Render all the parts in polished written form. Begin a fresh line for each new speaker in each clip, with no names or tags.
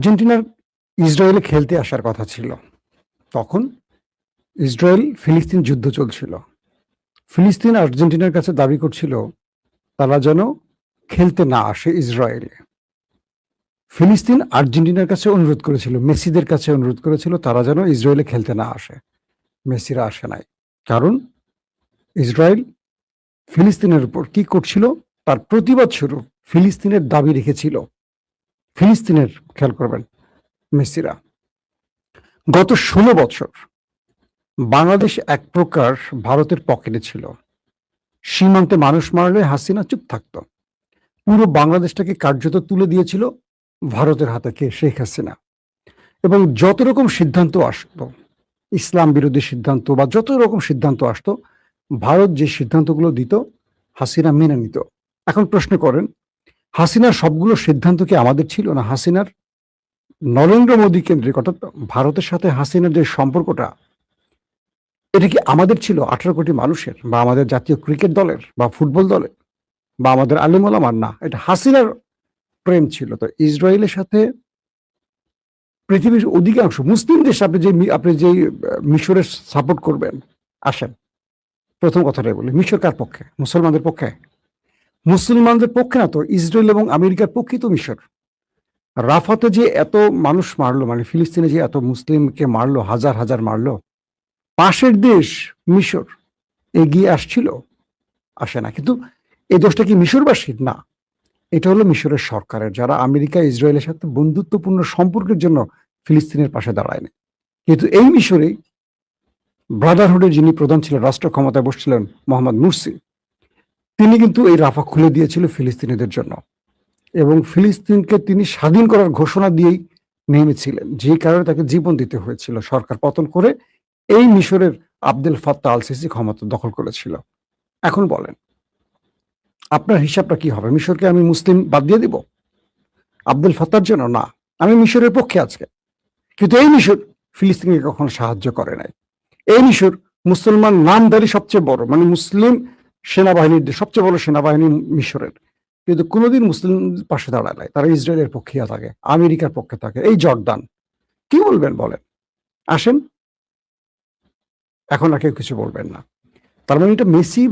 আর্জেন্টিনার ইসরায়েলে খেলতে আসার কথা ছিল। তখন ইসরায়েল ফিলিস্তিন যুদ্ধ চলছিল। ফিলিস্তিন আর্জেন্টিনার কাছে দাবি করছিল তারা যেন খেলতে না আসে ইসরায়েলে। ফিলিস্তিন আর্জেন্টিনার কাছে অনুরোধ করেছিল, মেসিদের কাছে অনুরোধ করেছিল তারা যেন ইসরায়েলে খেলতে না আসে। মেসিরা আসে নাই। কারণ ইসরায়েল ফিলিস্তিনের উপর কি করছিল তার প্রতিবাদ স্বরূপ ফিলিস্তিনের দাবি রেখেছিল। ফিলিস্তিনের খেয়াল করবেন মেসিরা গত 16 বছর বাংলাদেশ এক প্রকার ভারতের পকেটে ছিল। সীমান্তে মানুষ মারলে হাসিনা চুপ থাকত। পুরো বাংলাদেশটাকে কার্যত তুলে দিয়েছিল ভারতের হাতে কে শেখ হাসিনা। এবং যত রকম সিদ্ধান্ত আসতো, ইসলাম বিরোধী সিদ্ধান্ত বা যত রকম সিদ্ধান্ত আসতো, ভারত যে সিদ্ধান্তগুলো দিত হাসিনা মেনে নিত। এখন প্রশ্ন করেন, হাসিনার সবগুলো সিদ্ধান্ত কি আমাদের ছিল না? হাসিনার নরেন্দ্র মোদী কেন্দ্রিক অর্থাৎ ভারতের সাথে হাসিনার যে সম্পর্কটা, এটা কি আমাদের ছিল 18 কোটি মানুষের, বা আমাদের জাতীয় ক্রিকেট দলের বা ফুটবল দলের বা আমাদের আলেম ওলামার? না, এটা হাসিনার প্রেম ছিল। তো ইসরায়েলের সাথে পৃথিবীর অধিকাংশ মুসলিম দেশ আপনি যে মিশরের সাপোর্ট করবেন, আসেন প্রথম কথাটাই বলি, মিশর কার পক্ষে? মুসলমানদের পক্ষে? মুসলমানদের পক্ষে না তো, ইসরায়েল এবং আমেরিকার পক্ষে তো মিশর। রাফাতে যে এত মানুষ মারলো, মানে ফিলিস্তিনে যে এত মুসলিমকে মারলো, হাজার হাজার মারলো, পাশের দেশ মিশর এগিয়ে আসছিল? আসে না। কিন্তু এই দোষটা কি মিশরবাসীর? না, এটা হলো মিশরের সরকারের, যারা আমেরিকা ইসরায়েলের সাথে বন্ধুত্বপূর্ণ সম্পর্কের জন্য ফিলিস্তিনের পাশে দাঁড়ায় না। কিন্তু এই মিশরে ব্রাদারহুডের যিনি প্রধান ছিলেন, রাষ্ট্র ক্ষমতায় বসছিলেন মোহাম্মদ মুরসি, তিনি কিন্তু এই রাফা খুলে দিয়েছিল ফিলিস্তিনিদের জন্য, এবং ফিলিস্তিনকে তিনি স্বাধীন করার ঘোষণা দিয়েই নেমেছিলেন, যে কারণে তাকে জীবন দিতে হয়েছিল। সরকার পতন করে এই মিশরের আব্দুল ফাত্তাহ আল সিসি ক্ষমতা দখল করেছিল। এখন বলেন, আপনার হিসাবটা কি হবে? মিশরকে আমি মুসলিম বাদ দিয়ে দিব আব্দুল ফাত্তার জন্য? না, আমি মিশরের পক্ষে আজকে। কিন্তু এই মিশর ফিলিস্তিনকে কখনো সাহায্য করে নাই। এই মিশর মুসলমান নামধারী সবচেয়ে বড়, মানে মুসলিম সেনাবাহিনীর সবচেয়ে বড় সেনাবাহিনী মিশরের, কিন্তু কোনোদিন মুসলিম পাশে দাঁড়ায় নাই। তারা ইসরায়েলের পক্ষে থাকে, আমেরিকার পক্ষে থাকে। এই জর্দান, কি বলবেন বলেন? আসেন, এখন আর কেউ কিছু বলবেন না। তার মানে এটা মেসি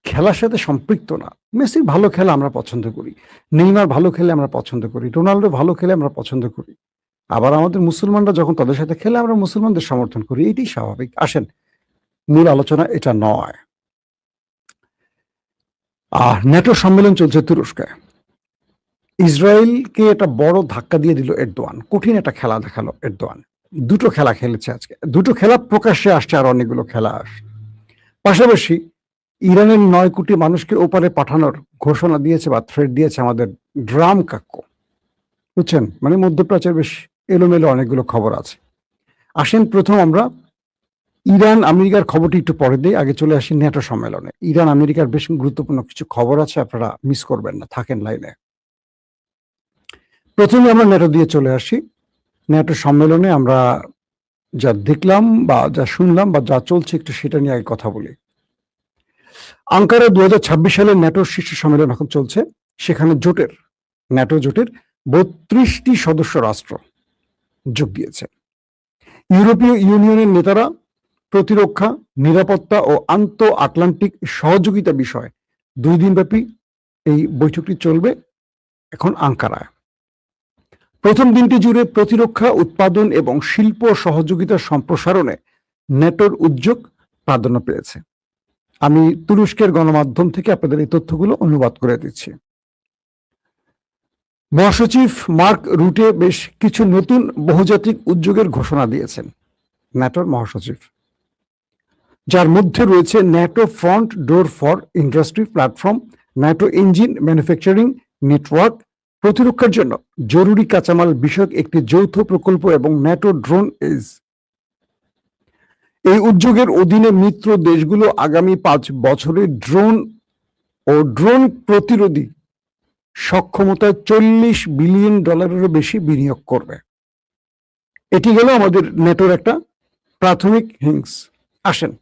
খেলার সাথে সম্পৃক্ত না। মেসির ভালো খেলা আমরা পছন্দ করি, নেইমার ভালো খেলে আমরা পছন্দ করি, রোনাল্ডো ভালো খেলে আমরা পছন্দ করি। আবার আমাদের মুসলমানরা যখন তাদের সাথে খেলে আমরা মুসলমানদের সমর্থন করি, এটাই স্বাভাবিক। আসেন, মূল আলোচনা এটা নয়। ন্যাটো সম্মেলন চলছে তুরস্কে। ইসরায়েলকে একটা বড় ধাক্কা দিয়ে দিল এরদোয়ান, কঠিন একটা খেলা দেখালো এরদোয়ান। দুটো খেলা খেলেছে আজকে, দুটো খেলা প্রকাশ্যে আসছে, আর অনেকগুলো খেলা আসছে। পাশাপাশি ইরানের 9 কোটি মানুষকে ওপারে পাঠানোর ঘোষণা দিয়েছে বা থ্রেট দিয়েছে আমাদের ড্রাম কাক্য, বুঝছেন? মানে মধ্যপ্রাচ্যের বেশ এলোমেলো অনেকগুলো খবর আছে। আসেন, প্রথম আমরা ইরান আমেরিকার খবরটি একটু পরে দিই, আগে চলে আসি ন্যাটো সম্মেলনে। ইরান আমেরিকার বেশ গুরুত্বপূর্ণ কিছু খবর আছে, আপনারা মিস করবেন না, থাকেন লাইনে। প্রথমে আমরা ন্যাটো দিয়ে চলে আসি। ন্যাটো সম্মেলনে আমরা যা দেখলাম বা যা শুনলাম বা যা চলছে, একটু সেটা নিয়ে আগে কথা বলি। আঙ্কারা 2026 সালের ন্যাটোর শীর্ষ সম্মেলন এখন চলছে। সেখানে ন্যাটো জোটের 32টি সদস্য রাষ্ট্র যোগ দিয়েছে। ইউরোপীয় ইউনিয়নের নেতারা প্রতিরক্ষা, নিরাপত্তা ও আন্তঃ আটলান্টিক সহযোগিতা বিষয়ে 2 দিনব্যাপী এই বৈঠকটি চলবে এখন আঙ্কারায়। প্রথম দিনটি জুড়ে প্রতিরক্ষা উৎপাদন এবং শিল্প সহযোগিতার সম্প্রসারণে ন্যাটোর উদ্যোগ প্রাধান্য পেয়েছে। আমি তুরস্কের গণমাধ্যম থেকে আপনাদের এই তথ্যগুলো অনুবাদ করে দিচ্ছি। মহাসচিব মার্ক রুটে বেশ কিছু নতুন বহুজাতিক উদ্যোগের ঘোষণা দিয়েছেন, ন্যাটোর মহাসচিব, যার মধ্যে রয়েছে NATO front door for industry platform, NATO engine manufacturing network, প্রতিরক্ষার জন্য জরুরি কাঁচামাল বিষয়ক একটি যৌথ প্রকল্প এবং ন্যাটো ড্রোন এজ। এই উদ্যোগের অধীনে মিত্র দেশগুলো আগামী 5 বছরে ড্রোন প্রতিরোধী সক্ষমতায় $40 বিলিয়ন বেশি বিনিয়োগ করবে। এটি গেল আমাদের ন্যাটোর একটা প্রাথমিক হিংস। আসেন,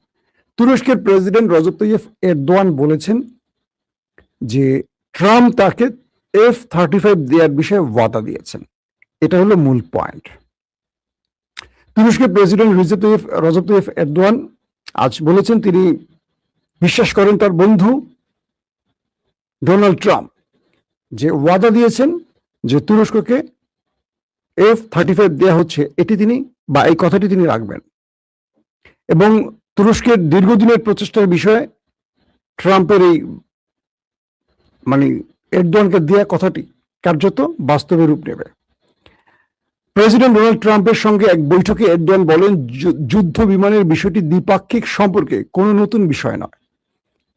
তুরস্কের প্রেসিডেন্ট রজব তাইয়্যিপ এরদোয়ান বলেছেন যে ট্রাম্প তাকে F-35 দেওয়ার বিষয়ে ওয়াদা দিয়েছেন। এটা হলো মূল পয়েন্ট। তুরস্কের প্রেসিডেন্ট রজব তাইয়িপ এরদোয়ান আজ বলেছেন তিনি বিশ্বাস করেন তার বন্ধু ডোনাল্ড ট্রাম্প যে ওয়াদা দিয়েছেন যে তুরস্ককে F-35 দেওয়া হচ্ছে, এটি তিনি বা এই কথাটি তিনি রাখবেন। এবং তুরস্কের দীর্ঘদিনের প্রচেষ্টার বিষয়ে ট্রাম্পের এই মানে এরদোয়ানকে দেওয়া কথাটি কার্যত বাস্তবে রূপ নেবে। প্রেসিডেন্ট ডোনাল্ড ট্রাম্পের সঙ্গে এক বৈঠকে এরদোয়ান বলেন যুদ্ধ বিমানের বিষয়টি দ্বিপাক্ষিক সম্পর্কে কোনো নতুন বিষয় নয়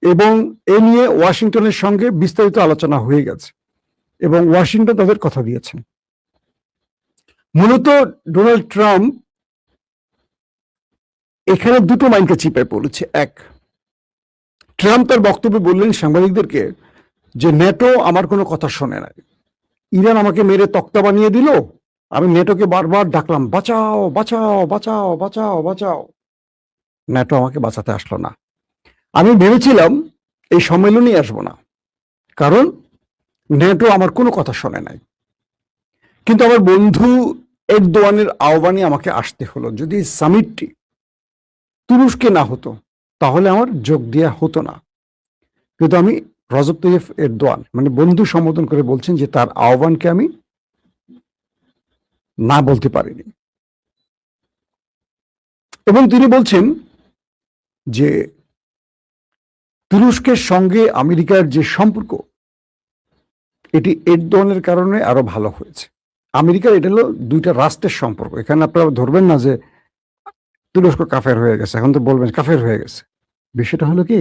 এবং এ নিয়ে ওয়াশিংটনের সঙ্গে বিস্তারিত আলোচনা হয়ে গেছে এবং ওয়াশিংটন তাদের কথা দিয়েছেন। মূলত ডোনাল্ড ট্রাম্প এখানে দুটো মাইন্ডকে চিপায় পড়েছে। এক, ট্রাম্প তার বক্তব্যে বললেন সাংবাদিকদেরকে যে ন্যাটো আমার কোনো কথা শোনে নাই, ইরান আমাকে মেরে তক্তা বানিয়ে দিল, আমি ন্যাটোকে বারবার ডাকলাম বাঁচাও বাঁচাও বাঁচাও বাঁচাও বাঁচাও, ন্যাটো আমাকে বাঁচাতে আসলো না। আমি ভেবেছিলাম এই সম্মেলনে আসবো না, কারণ ন্যাটো আমার কোনো কথা শোনে নাই, কিন্তু আমার বন্ধু এরদোয়ানের আহ্বানে আমাকে আসতে হলো। যদি সামিটটি তুরস্কে না হতো তাহলে আমার যোগ দেওয়া হতো না। কিন্তু আমি রজব তাইয়িপ এরদোয়ান মানে বন্ধু সম্বোধন করে বলছেন যে তার আহ্বানকে আমি না বলতে পারিনি। এবং তিনি বলছেন যে তুরস্কের সঙ্গে আমেরিকার যে সম্পর্ক এটি এরদোয়ানের কারণে আরো ভালো হয়েছে। আমেরিকার এটা হলো দুইটা রাষ্ট্রের সম্পর্ক, এখানে আপনারা ধরবেন না যে তুরস্ক কাফের হয়ে গেছে, এখন তো বলবেন কাফের হয়ে গেছে। বিষয়টা হলো কি,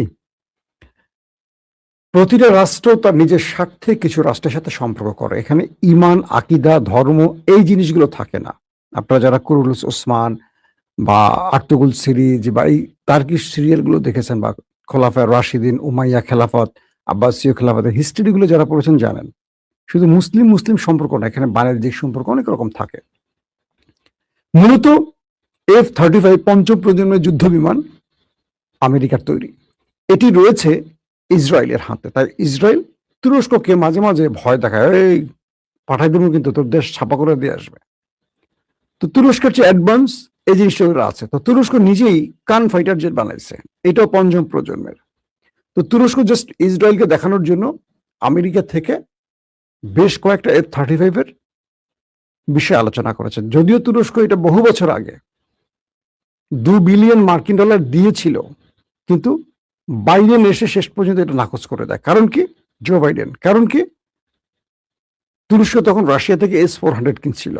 প্রতিটা রাষ্ট্র তার নিজের স্বার্থে কিছু রাষ্ট্রের সাথে সম্পর্ক করে, এখানে ইমান, আকিদা, ধর্ম এই জিনিসগুলো থাকে না। আপনারা যারা কুরুলুস ওসমান বা আর্তুগুল সিরিজ বা এই তার্কিশ সিরিয়ালগুলো দেখেছেন বা খোলাফায়ে রাশিদিন, উমাইয়া খেলাফত, আব্বাসীয় খেলাফতের হিস্ট্রিগুলো যারা পড়েছেন জানেন, শুধু মুসলিম মুসলিম সম্পর্ক না, এখানে বাণিজ্যিক সম্পর্ক অনেক রকম থাকে। মূলত F-35 পঞ্চম প্রজন্মের যুদ্ধ বিমান আমেরিকার তৈরি, এটি রয়েছে ইসরায়েলের হাতে। তাই ইসরায়েল তুরস্ককে মাঝে মাঝে ভয় দেখায়, এই পাঠাই দেবো কিন্তু তোর দেশ ছাপা করে দিয়ে আসবে। তো তুরস্কের চেয়ে অ্যাডভান্স এই জিনিসটা আছে। তো তুরস্ক নিজেই কান ফাইটার জেট বানাইছে, এটাও পঞ্চম প্রজন্মের। তো তুরস্ক জাস্ট ইসরায়েলকে দেখানোর জন্য আমেরিকা থেকে বেশ কয়েকটা F-35 এর বিষয়ে আলোচনা করেছে। যদিও তুরস্ক এটা বহু বছর আগে $2 বিলিয়ন দিয়েছিল, কিন্তু বাইডেন এসে শেষ পর্যন্ত এটা নাকচ করে দেয়। কারণ কি? Joe Biden. কারণ কি? তুরস্ক তখন রাশিয়া থেকে S-400 কিনছিল,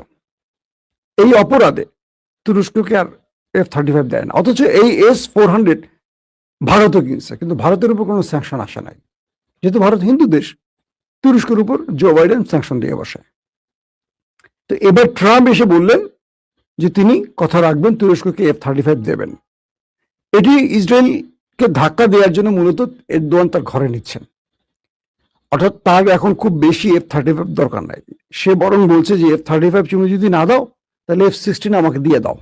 এই অপরাধে তুরস্ককে আর F-35 দেয় না। অথচ এই S-400 ভারতও কিনছে, কিন্তু ভারতের উপর কোনো স্যাংশন আসে নাই, যেহেতু ভারত হিন্দু দেশ। তুরস্কের উপর জো বাইডেন স্যাংশন দিয়ে বসে। তো এবার ট্রাম্প এসে বললেন যে তিনি কথা রাখবেন, তুরস্ককে F-35 দেবেন। এটি ইসরায়েলকে ধাক্কা দেওয়ার জন্য মূলত এরদোয়ান তার ঘরে নিচ্ছেন, অর্থাৎ তার এখন খুব বেশি F-35 দরকার নাই। সে বরং বলছে যে F-35 তুমি যদি না দাও তাহলে F-16 আমাকে দিয়ে দাও,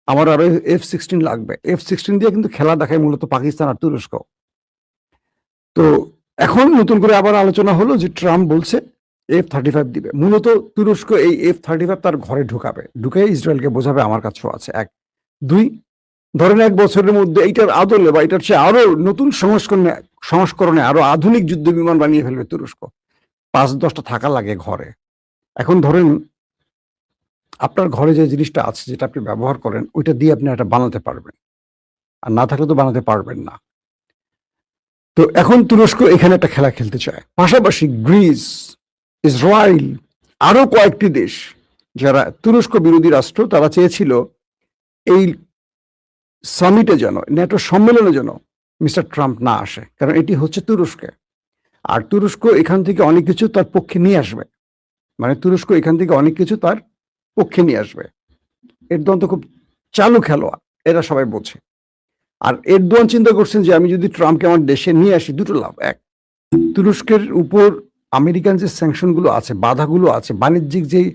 আমার আরো F-16 লাগবে। F-16 দিয়ে কিন্তু খেলা দেখায় মূলত পাকিস্তান আর তুরস্ক। তো এখন নতুন করে আবার আলোচনা হলো যে ট্রাম্প বলছে F-35 দিবে। মূলত তুরস্ক এই F-35 তার ঘরে ঢুকাবে, ঢুকে ইসরায়েলকে বোঝাবে আমার কাছেও আছে। এক, দুই, ধরেন 1 বছরের মধ্যে এইটার আদলে বা এটার চেয়ে আরো নতুন সংস্করণে আরো আধুনিক যুদ্ধ বিমান বানিয়ে ফেলবে তুরস্ক। 5-10টা থাকা লাগে ঘরে। এখন ধরেন আপনার ঘরে যে জিনিসটা আছে, যেটা আপনি ব্যবহার করেন, ওইটা দিয়ে আপনি এটা বানাতে পারবেন, আর না থাকলে তো বানাতে পারবেন না। তো এখন তুরস্ক এখানে একটা খেলা খেলতে চায়। পাশাপাশি গ্রিস, ইসরায়েল, আরো কয়েকটি দেশ যারা তুরস্ক বিরোধী রাষ্ট্র, তারা চেয়েছিল এই সামিটে যেন, ন্যাটো সম্মেলনে যেন মিস্টার ট্রাম্প না আসে, কারণ এটি হচ্ছে তুরস্কে। আর তুরস্ক এখান থেকে অনেক কিছু তার পক্ষে নিয়ে আসবে, মানে তুরস্ক এখান থেকে অনেক কিছু তার পক্ষে নিয়ে আসবে। এরদোয়ান তো খুব চালু খেলোয়াড়, এরা সবাই বোঝে। আর এরদোয়ান চিন্তা করছেন যে আমি যদি ট্রাম্পকে আমার দেশে নিয়ে আসি, দুটো লাভ। এক, তুরস্কের উপর আমেরিকান যে স্যাংশন গুলো আছে, বাধাগুলো আছে, বাণিজ্যিক যেই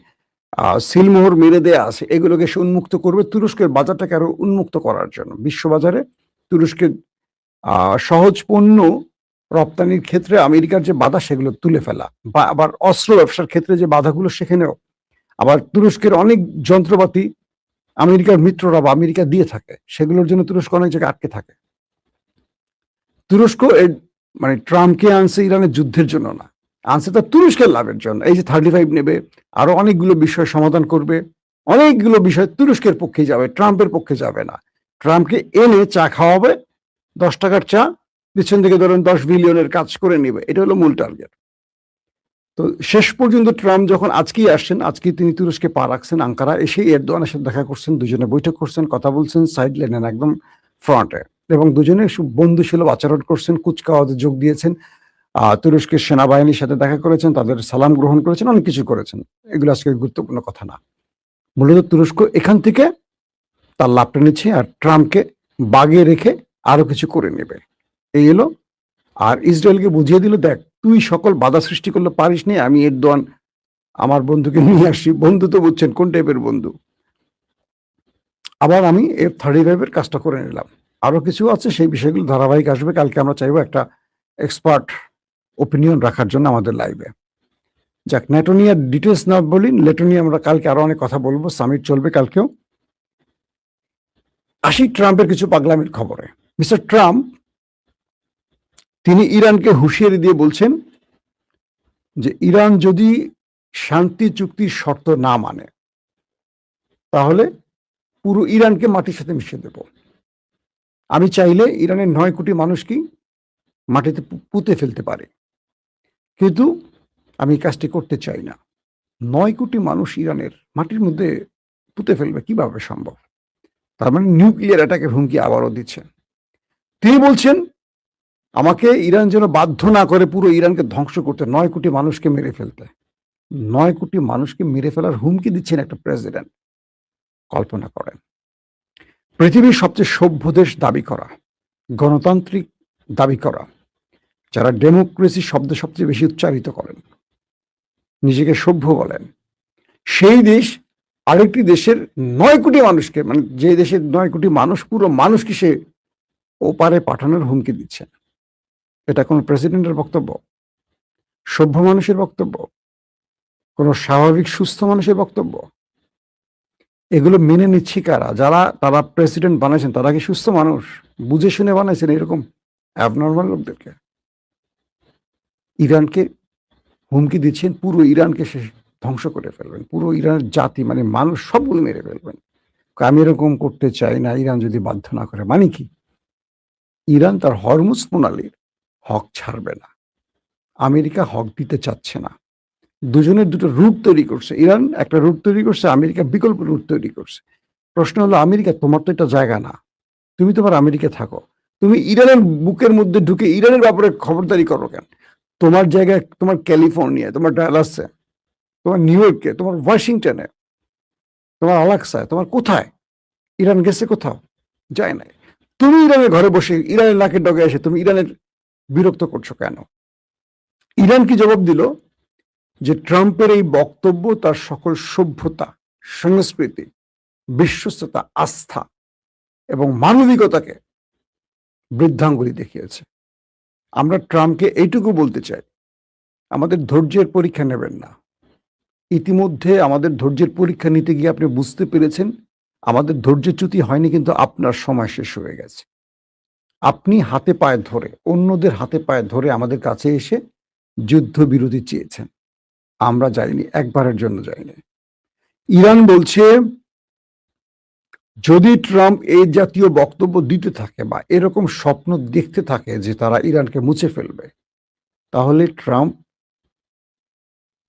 সিলমোহর মেরে দেয়া আছে, এগুলোকে সে উন্মুক্ত করবে দুরস্কের বাজারটাকে আরো উন্মুক্ত করার জন্য। বিশ্ববাজারে তুরস্কের সহজ পণ্য রপ্তানির ক্ষেত্রে আমেরিকার যে বাধা, সেগুলো তুলে ফেলা, বা আবার অস্ত্র ব্যবসার ক্ষেত্রে যে বাধাগুলো, সেখানেও আবার তুরস্কের অনেক যন্ত্রপাতি আমেরিকার মিত্ররা বা আমেরিকা দিয়ে থাকে, সেগুলোর জন্য তুরস্ক অনেক জায়গায় আটকে থাকে। তুরস্ক মানে ট্রাম্পকে আনছে ইরানের যুদ্ধের জন্য না, আনছে তার তুরস্কের লাভের জন্য। এই যে 35 নেবে, আরো অনেকগুলো বিষয় সমাধান করবে, অনেকগুলো বিষয় তুরস্কের পক্ষে যাবে, ট্রাম্পের পক্ষে যাবে না। ট্রাম্পকে এনে চা খাওয়াবে, 10 টাকার চা, পিছন থেকে ধরেন 10 বিলিয়নের কাজ করে নেবে, এটা হলো মূল টার্গেট। তো শেষ পর্যন্ত ট্রাম্প যখন আজকেই আসছেন, আজকে তিনি তুরস্কে পা রাখছেন, আঙ্কারা এসে এরদোয়ানের সাথে দেখা করছেন, দুজনে বৈঠক করছেন, কথা বলছেন সাইড লাইনে একদম ফ্রন্টে, এবং দুজনে বন্ধুসুলভ আচরণ করছেন, কুচকাওয়াজে যোগ দিয়েছেন, তুরস্কের সেনাবাহিনীর সাথে দেখা করেছেন, তাদের সালাম গ্রহণ করেছেন, অনেক কিছু করেছেন। এগুলো আজকে গুরুত্বপূর্ণ কথা না। মূলত তুরস্ক এখান থেকে তার লাভটা নিচ্ছে আর ট্রাম্পকে বাগে রেখে আরো কিছু করে নেবে, এই এলো। আর ইসরায়েলকে বুঝিয়ে দিল, দেখ তুই সকল বাধা সৃষ্টি করলে পারিস নি, আমি এরদোয়ান আমার বন্ধুকে নিয়ে আসি। বন্ধু তো বুঝছেন কোন টাইপের বন্ধু। আবার আমি F-35 কাজটা করে নিলাম। আরো কিছু আছে, সেই বিষয়গুলো ধারাবাহিক আসবে। কালকে আমরা চাইবো একটা এক্সপার্ট ওপিনিয়ন রাখার জন্য আমাদের লাইভে। যাক, ন্যাটো নিয়ে ডিটেলস না বলি, ন্যাটো নিয়ে আমরা কালকে আরো অনেক কথা বলবো, সামিট চলবে কালকেও। আসি ট্রাম্পের কিছু পাগলামির খবরে। মিস্টার ট্রাম্প তিনি ইরানকে হুঁশিয়ারি দিয়ে বলছেন যে ইরান যদি শান্তি চুক্তির শর্ত না মানে তাহলে পুরো ইরানকে মাটির সাথে মিশিয়ে দেব। আমি চাইলে ইরানের 9 কোটি মানুষকেই মাটিতে পুঁতে ফেলতে পারে, কিন্তু আমি এই কাজটি করতে চাই না। 9 কোটি মানুষ ইরানের মাটির মধ্যে পুঁতে ফেলবে কিভাবে সম্ভব? তার মানে নিউক্লিয়ার অ্যাটাকের হুমকি আবারও দিচ্ছেন। তিনি বলছেন আমাকে ইরান যেন বাধ্য না করে পুরো ইরানকে ধ্বংস করতে, 9 কোটি মানুষকে মেরে ফেলতে। 9 কোটি মানুষকে মেরে ফেলার হুমকি দিচ্ছেন একটা প্রেসিডেন্ট। কল্পনা করেন, পৃথিবীর সবচেয়ে সভ্য দেশ দাবি করা, গণতান্ত্রিক দাবি করা, যারা ডেমোক্রেসি শব্দ সবচেয়ে বেশি উচ্চারিত করেন, নিজেকে সভ্য বলেন, সেই দেশ আরেকটি দেশের 9 কোটি মানুষকে, মানে যে দেশের 9 কোটি মানুষ, পুরো মানুষকে সে ওপারে পাঠানোর হুমকি দিচ্ছেন। এটা কোনো প্রেসিডেন্টের বক্তব্য? সভ্য মানুষের বক্তব্য? কোনো স্বাভাবিক সুস্থ মানুষের বক্তব্য? এগুলো মেনে নিচ্ছে কারা? তারা প্রেসিডেন্ট বানাইছেন তারা কি সুস্থ মানুষ? বুঝে শুনে বানাইছেন এরকম অ্যাবনর্মাল লোকদেরকে? ইরানকে হুমকি দিচ্ছেন পুরো ইরানকে সে ধ্বংস করে ফেলবেন, পুরো ইরানের জাতি মানে মানুষ সবগুলো মেরে ফেলবেন। আমি এরকম করতে চাই না, ইরান যদি বাধ্য না করে। মানে কি? ইরান তার হরমুজ প্রণালীর হক ছাড়বে না, আমেরিকা হক দিতে চাচ্ছে না। দুজনের দুটো রুট তৈরি করছে, ইরান একটা রুট তৈরি করছে, আমেরিকা বিকল্প রুট তৈরি করছে। প্রশ্ন হলো, আমেরিকা তোমার তো এটা জায়গা না, তুমি তোমার আমেরিকা থাকো, তুমি ইরানের বুকের মধ্যে ঢুকে ইরানের ব্যাপারে খবরদারি করো কেন? তোমার জায়গায় তোমার ক্যালিফোর্নিয়া, তোমার ডালাসে, তোমার নিউ ইয়র্কে, তোমার ওয়াশিংটনে, তোমার আলাক্সায়, তোমার কোথায় ইরান গেছে? কোথাও যায় নাই। তুমি ইরানের ঘরে বসে ইরানের নাকের ডগে এসে তুমি ইরানের বিরক্ত করছো কেন? ইরান কি জবাব দিল যে ট্রাম্পের এই বক্তব্য তার সকল সভ্যতা, সংস্কৃতি, বিশ্বস্ততা, আস্থা এবং মানবিকতাকে বৃদ্ধাঙ্গুলি দেখিয়েছে। আমরা ট্রাম্পকে এইটুকু বলতে চাই, আমাদের ধৈর্যের পরীক্ষা নেবেন না। ইতিমধ্যে আমাদের ধৈর্যের পরীক্ষা নিতে গিয়ে আপনি বুঝতে পেরেছেন আমাদের ধৈর্যচ্যুতি হয়নি, কিন্তু আপনার সময় শেষ হয়ে গেছে। আপনি হাতে পায়ে ধরে, অন্যদের হাতে পায়ে ধরে আমাদের কাছে এসে যুদ্ধবিরতি চেয়েছেন, আমরা যাইনি, একবারের জন্য যাইনি। ইরান বলছে যদি ট্রাম্প এই জাতীয় বক্তব্য দিতে থাকে বা এরকম স্বপ্ন দেখতে থাকে যে তারা ইরানকে মুছে ফেলবে, তাহলে ট্রাম্প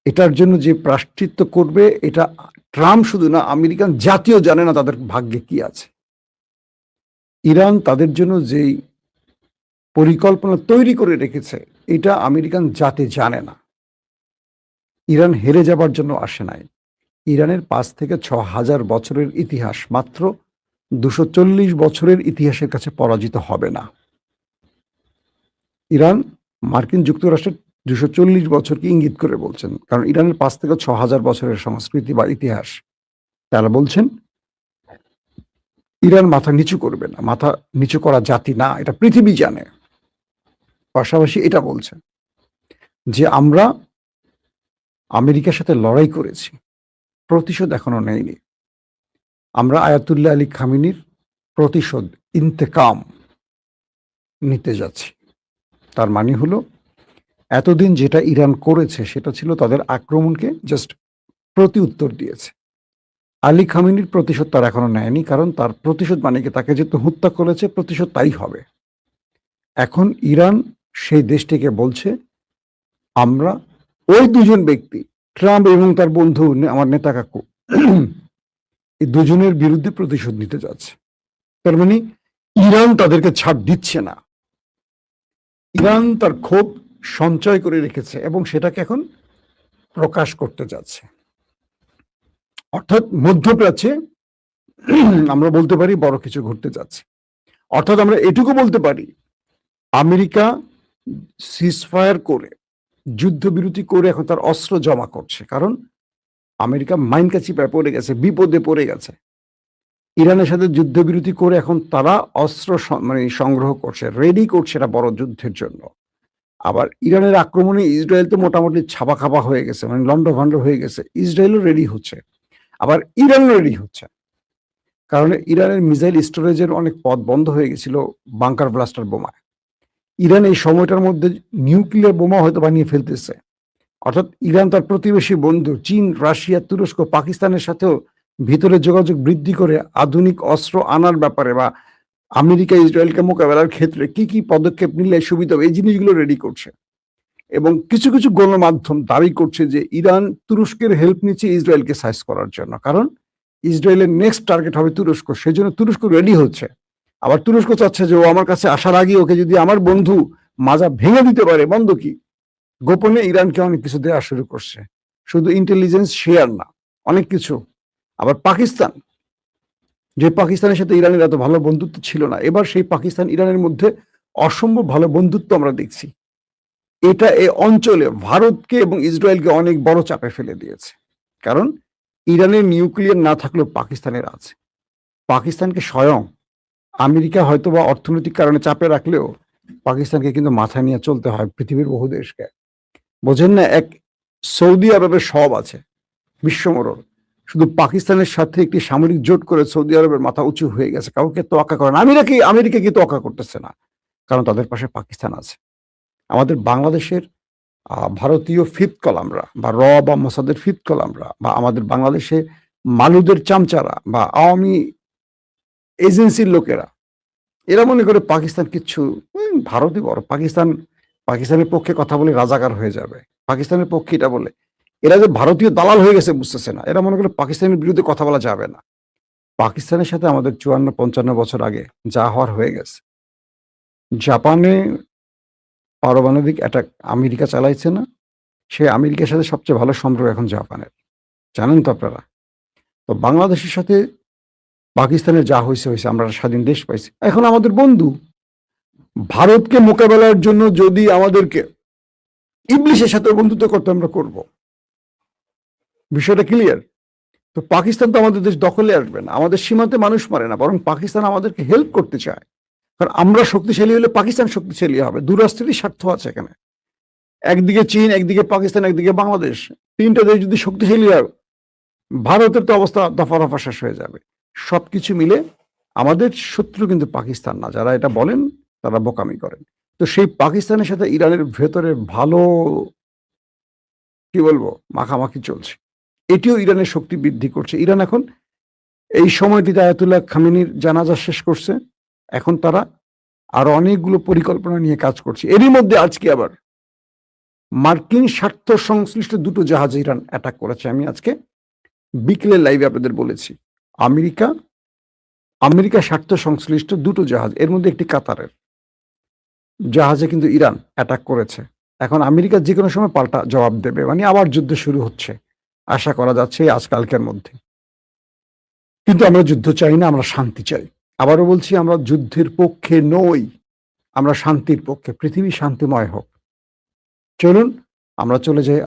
এটার জন্য যে প্রায়শ্চিত্ত করবে, এটা ট্রাম্প শুধু না, আমেরিকান জাতীয় জানে না তাদের ভাগ্যে কি আছে। ইরান তাদের জন্য যেই পরিকল্পনা তৈরি করে রেখেছে, এটা আমেরিকান জাতি জানে না। ইরান হেরে যাবার জন্য আসে নাই। ইরানের 5 থেকে 6 হাজার বছরের ইতিহাস মাত্র 240 বছরের ইতিহাসের কাছে পরাজিত হবে না। ইরান মার্কিন যুক্তরাষ্ট্রের 240 বছরকে ইঙ্গিত করে বলছেন, কারণ ইরানের 5 থেকে 6 হাজার বছরের সংস্কৃতি বা ইতিহাস। তারা বলছেন ইরান মাথা নিচু করবে না, মাথা নিচু করা জাতি না, এটা পৃথিবী জানে। পাশাপাশি এটা বলছে যে আমরা আমেরিকার সাথে লড়াই করেছি, প্রতিশোধ এখনো নেয়নি। আমরা আয়াতুল্লাহ আলী খামেনির প্রতিশোধ, ইন্তেকাম নিতে যাচ্ছি। তার মানে হলো এতদিন যেটা ইরান করেছে সেটা ছিল তাদের আক্রমণকে জাস্ট প্রতিউত্তর দিয়েছে। আলী খামেনির প্রতিশোধ তার এখনো নেয়নি, কারণ তার প্রতিশোধ মানে কি, তাকে যেহেতু হত্যা করেছে প্রতিশোধ তাই হবে। এখন ইরান সেই দেশটিকে বলছে আমরা ওই দুজন ব্যক্তি, ট্রাম্প এবং তার বন্ধু আমার নেতা কাকু, এই দুজনের বিরুদ্ধে প্রতিশোধ নিতে যাচ্ছে। তার মানে ইরান তাদেরকে ছাড় দিচ্ছে না। ইরান তার ক্ষোভ সঞ্চয় করে রেখেছে এবং সেটাকে এখন প্রকাশ করতে যাচ্ছে। অর্থাৎ মধ্যপ্রাচ্যে আমরা বলতে পারি বড় কিছু ঘটতে যাচ্ছে। অর্থাৎ আমরা এটুকু বলতে পারি, আমেরিকা সিজফায়ার করে, যুদ্ধবিরতি করে এখন তার অস্ত্র জমা করছে, কারণ আমেরিকা মাইনকাচিপায় পড়ে গেছে, বিপদে পড়ে গেছে। ইরানের সাথে যুদ্ধবিরতি করে এখন তারা অস্ত্র মানে সংগ্রহ করছে, রেডি করছে এটা বড় যুদ্ধের জন্য। আবার ইরানের আক্রমণে ইসরায়েল তো মোটামুটি ছাপা খাপা হয়ে গেছে, মানে লন্ডভন্ড হয়ে গেছে। ইসরায়েলও রেডি হচ্ছে, আবার ইরানও রেডি হচ্ছে, কারণ ইরানের মিসাইল স্টোরেজের অনেক পথ বন্ধ হয়ে গেছিল বাংকার ব্লাস্টার বোমায়। ইরান এই সময়টার মধ্যে নিউক্লিয়ার বোমা হয়তো বানিয়ে ফেলতেছে। অর্থাৎ ইরান তার প্রতিবেশী বন্ধু চীন, রাশিয়া, তুরস্ক, পাকিস্তানের সাথেও ভিতরে যোগাযোগ বৃদ্ধি করে আধুনিক অস্ত্র আনার ব্যাপারে বা আমেরিকা ইসরায়েলকে মোকাবেলার ক্ষেত্রে কি কি পদক্ষেপ নিলে সুবিধা হবে এই জিনিসগুলো রেডি করছে। এবং কিছু কিছু গণমাধ্যম দাবি করছে যে ইরান তুরস্কের হেল্প নিচ্ছে ইসরায়েলকে সাইজ করার জন্য, কারণ ইসরায়েলের নেক্সট টার্গেট হবে তুরস্ক, সেই জন্য তুরস্ক রেডি হচ্ছে। আবার তুরস্ক চাচ্ছে যে ও আমার কাছে আসার আগে ওকে যদি আমার বন্ধু মাজা ভেঙে দিতে পারে, বন্ধ কি। গোপনে ইরানকে অনেক কিছু দেওয়া শুরু করছে, শুধু ইন্টেলিজেন্স শেয়ার না, অনেক কিছু। আবার পাকিস্তান, যে পাকিস্তানের সাথে ইরানের এত ভালো বন্ধুত্ব ছিল না, এবার সেই পাকিস্তান ইরানের মধ্যে অসম্ভব ভালো বন্ধুত্ব আমরা দেখছি। এটা এই অঞ্চলে ভারতকে এবং ইসরায়েলকে অনেক বড় চাপে ফেলে দিয়েছে, কারণ ইরানের নিউক্লিয়ার না থাকলেও পাকিস্তানের আছে। পাকিস্তানকে স্বয়ং আমেরিকা হয়তো বা অর্থনৈতিক কারণে চাপে রাখলেও পাকিস্তানকে কিন্তু মাথায় নিয়ে চলতে হয় পৃথিবীর বহু দেশকে। বোঝেন না, এক সৌদি আরবের সব আছে বিশ্বমরণ, শুধু পাকিস্তানের সাথে একটি সামরিক জোট করে সৌদি আরবের মাথা উঁচু হয়ে গেছে, কাউকে তোয়াক্কা করে না। আমেরিকা কি তোয়াক্কা করতেছে না, কারণ তাদের পাশে পাকিস্তান আছে। আমাদের বাংলাদেশের ভারতীয় ফিফথ কলামরা বা বা মোসাদের ফিফথ কলামরা, বা আমাদের বাংলাদেশে মালুদের চামচারা বা আওয়ামী এজেন্সির লোকেরা, এরা মনে করে পাকিস্তান কিচ্ছু, ভারতই বড়, পাকিস্তানের পক্ষে কথা বলে রাজাকার হয়ে যাবে, পাকিস্তানের পক্ষে এটা বলে। এরা যে ভারতীয় দালাল হয়ে গেছে বুঝতেছে না, এরা মনে করে পাকিস্তানের বিরুদ্ধে কথা বলা যাবে না। পাকিস্তানের সাথে আমাদের 54-55 বছর আগে যা হওয়ার হয়ে গেছে। জাপানে পারমাণবিক অ্যাটাক আমেরিকা চালাইছে না, সে আমেরিকার সাথে সবচেয়ে ভালো সম্পর্ক এখন জাপানের, জানেন তো আপনারা। তো বাংলাদেশের সাথে পাকিস্তানের যা হয়েছে, আমরা স্বাধীন দেশ পাইছি, এখন আমাদের বন্ধু। ভারতকে মোকাবেলার জন্য যদি আমাদেরকে ইবলিশের সাথে বন্ধুত্ব করতে, আমরা করব। বিষয়টা ক্লিয়ার? তো পাকিস্তান তো আমাদের দেশ দখলে আসবে না, আমাদের সীমান্তে মানুষ মারে না, বরং পাকিস্তান আমাদেরকে হেল্প করতে চায়। কারণ আমরা শক্তিশালী হলে পাকিস্তান শক্তিশালী হবে, দুরাষ্ট্রেরই স্বার্থ আছে এখানে। একদিকে চীন, একদিকে পাকিস্তান, একদিকে বাংলাদেশ, তিনটা দেশ যদি শক্তিশালী হয়, ভারতের তো অবস্থা দফা রফা শেষ হয়ে যাবে। সবকিছু মিলে আমাদের শত্রু কিন্তু পাকিস্তান না, যারা এটা বলেন তারা বোকামি করেন। তো সেই পাকিস্তানের সাথে ইরানের ভেতরে ভালো কি বলবো মাখামাখি চলছে, এটিও ইরানের শক্তি বৃদ্ধি করছে। ইরান এখন এই সময়টিতে আয়াতুল্লাহ খামেনির জানাজা শেষ করছে, এখন তারা আরো অনেকগুলো পরিকল্পনা নিয়ে কাজ করছে। এরই মধ্যে আজকে আবার মার্কিন স্বার্থ সংশ্লিষ্ট দুটো জাহাজ ইরান অ্যাটাক করেছে। আমি আজকে বিকেলের লাইভে আপনাদের বলেছি, আমেরিকা স্বার্থ সংশ্লিষ্ট দুটো জাহাজ, এর মধ্যে একটি কাতারের জাহাজে কিন্তু ইরান অ্যাটাক করেছে। এখন আমেরিকা যে কোনো সময় পাল্টা জবাব দেবে, মানে আবার যুদ্ধ শুরু হচ্ছে আশা করা যাচ্ছে আজকালকের মধ্যে। কিন্তু আমরা যুদ্ধ চাই না, আমরা শান্তি চাই। আবারও বলছি, আমরা যুদ্ধের পক্ষে নই, আমরা শান্তির পক্ষে। পৃথিবী শান্তিময় হোক। চলুন আমরা চলে যাই